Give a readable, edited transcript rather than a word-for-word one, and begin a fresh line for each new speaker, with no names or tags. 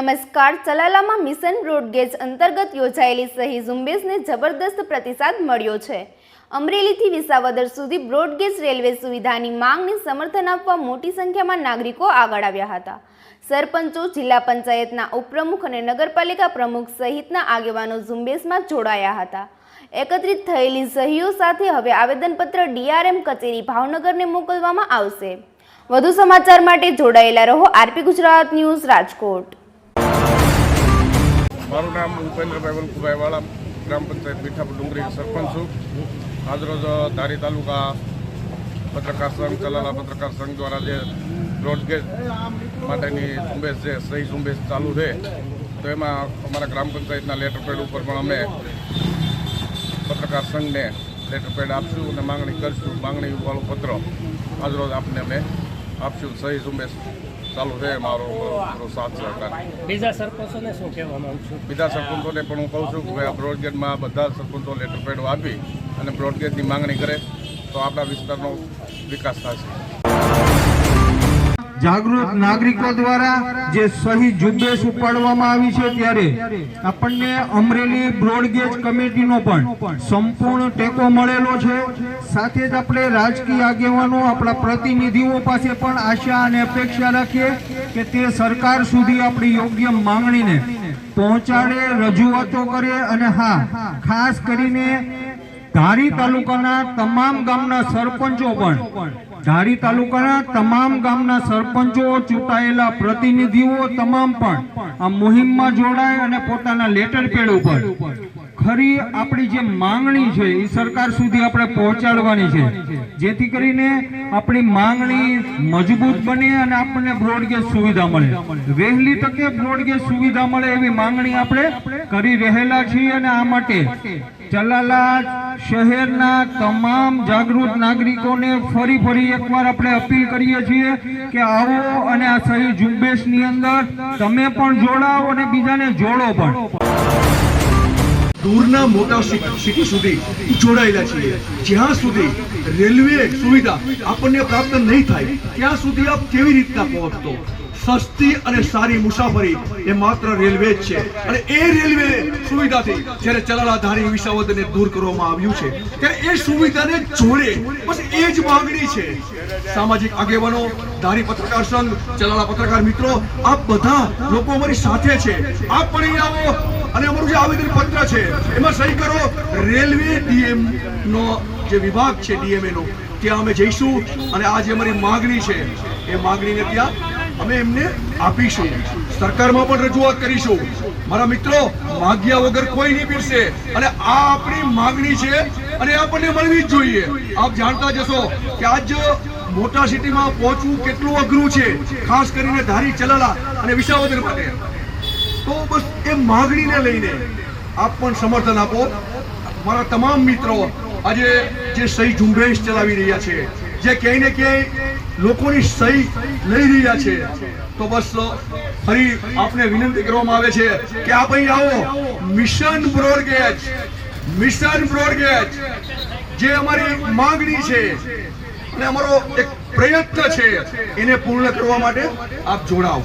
નમસ્કાર. ચલાલામાં mission broad gauge અંતર્ગત યોજાયેલી સહી ઝુંબેશને જબરદસ્ત પ્રતિસાદ મળ્યો છે. અમરેલીથી વિસાવદર સુધી બ્રોડગેજ રેલવે સુવિધાની માંગને સમર્થન આપવા મોટી સંખ્યામાં નાગરિકો આગળ આવ્યા હતા. સરપંચો, જિલ્લા પંચાયતના ઉપપ્રમુખ અને નગરપાલિકા પ્રમુખ સહિતના આગેવાનો ઝુંબેશમાં જોડાયા હતા. એકત્રિત થયેલી સહીઓ સાથે હવે આવેદનપત્ર DRM કચેરી ભાવનગરને મોકલવામાં આવશે. વધુ સમાચાર માટે જોડાયેલા રહો RP ગુજરાત ન્યૂઝ રાજકોટ.
મારું નામ ઉપેન્દ્રભાઈ વલ્કુભાઈ વાળા, ગ્રામ પંચાયત મીઠાપુર ડુંગરી સરપંચ છું. આજરોજ ધારી તાલુકા પત્રકાર સંઘ, ચલાલા પત્રકાર સંઘ દ્વારા જે બ્રોડગેજ માટેની ઝુંબેશ છે, સહી ઝુંબેશ ચાલુ છે, તો એમાં અમારા ગ્રામ પંચાયતના લેટર પેડ ઉપર પણ અમે પત્રકાર સંઘને લેટર પેડ આપશું અને માંગણી કરશું. માંગણીવાળો પત્ર આજરોજ આપને અમે આપશું. સહી ઝુંબેશ ચાલુ છે, મારો સાથ સહકાર.
બીજા સરપંચોને શું કહેવા માંગુ છું?
બીજા સરપંચોને પણ હું કહું છું કે ભાઈ આ બ્રોડગેજમાં બધા સરપંચો લેટર પેડ આપી અને બ્રોડગેજની માંગણી કરે તો આપણા વિસ્તારનો વિકાસ થશે.
જાગૃત નાગરિકો દ્વારા જે સહી ઝુંબેશ ઉપાડવામાં આવી છે ત્યારે આપણને અમરેલી બ્રોડગેજ કમિટીનો પણ સંપૂર્ણ ટેકો મળેલો છે. સાથે જ આપણે રાજકીય આગેવાનો, આપણા પ્રતિનિધિઓ પાસે પણ આશા અને અપેક્ષા રાખીએ કે તે સરકાર સુધી આપણી યોગ્ય માંગણીને પહોંચાડે, રજૂઆતો કરે અને હા, ખાસ કરીને ધારી તાલુકાના તમામ ગામના સરપંચો પણ ધારી તાલુકાના તમામ ગામના સરપંચો, ચૂંટાયેલા પ્રતિનિધિઓ તમામ પણ આ મુહિમમાં જોડાય અને પોતાના લેટર પેડ ઉપર ખરી આપણી જે માંગણી છે એ સરકાર સુધી આપણે પહોંચાડવાની છે, જેથી કરીને આપણી માંગણી મજબૂત બને અને આપણને બ્રોડગેજ સુવિધા મળે. વહેલી તકે બ્રોડગેજ સુવિધા મળે એવી માંગણી આપણે કરી રહેલા છીએ અને આ માટે ચલાલા શહેરના તમામ જાગૃત નાગરિકોને ફરી એકવાર આપણે અપીલ કરીએ છીએ કે આવો અને આ સહી ઝુંબેશની અંદર તમે પણ જોડાઓ અને બીજાને જોડો પણ.
દૂરના મોટા સિટી સુધી જોડાયેલા છીએ. જ્યાં સુધી રેલવે સુવિધા આપણને પ્રાપ્ત નહીં થાય ત્યાં સુધી આપ કેવી રીતના પહોંચતો? સસ્તી અને સારી મુસાફરી એ માત્ર રેલવે જ છે. અને એ રેલવે સુવિધાથી જ્યારે ચલાલા, ધારી, વિસાવદરને દૂર કરવામાં આવ્યું છે ત્યારે એ સુવિધાને જોડે, બસ એ જ માંગણી છે. સામાજિક આગેવાનો, ધારી પત્રકાર સંઘ, ચલાલા પત્રકાર મિત્રો, આપ બધા લોકો અમારી સાથે છે. આપ પણ અહીં આવો અને અમારું જે આવેદન પત્ર છે એમાં સહી કરો. રેલવે DM નો જે વિભાગ છે, DMA નો, ત્યાં અમે જઈશું અને આ જે અમારી માંગણી છે એ માંગણીને ત્યાં અમે એમને આપીશું. સરકારમાં પણ રજૂઆત કરીશું. મારા મિત્રો, માગ્યા વગર કોઈ નહીં પીરશે અને આ આપણી માંગણી છે અને આપણને મળવી જ જોઈએ. આપ જાણતા જશો કે આજ મોટા સિટીમાં પહોંચવું કેટલું અઘરું છે, ખાસ કરીને ધારી, ચલાલા અને વિસાવદર માટે. તો બસ એ માંગણીને લઈને આપ પણ સમર્થન આપો. મારા તમામ મિત્રો આજે જે સહી ઝુંબેશ ચલાવી રહ્યા છે, જે ક્યાંય ને ક્યાંય લોકોની સહી લઈ રહ્યા છે, તો બસ ફરી આપને વિનંતી કરવામાં આવે છે કે આપ અહીં આવો. મિશન બ્રોડગેજ જે અમારી માંગણી છે અને અમારો એક પ્રયત્ન છે એને પૂર્ણ કરવા માટે આપ જોડાઓ.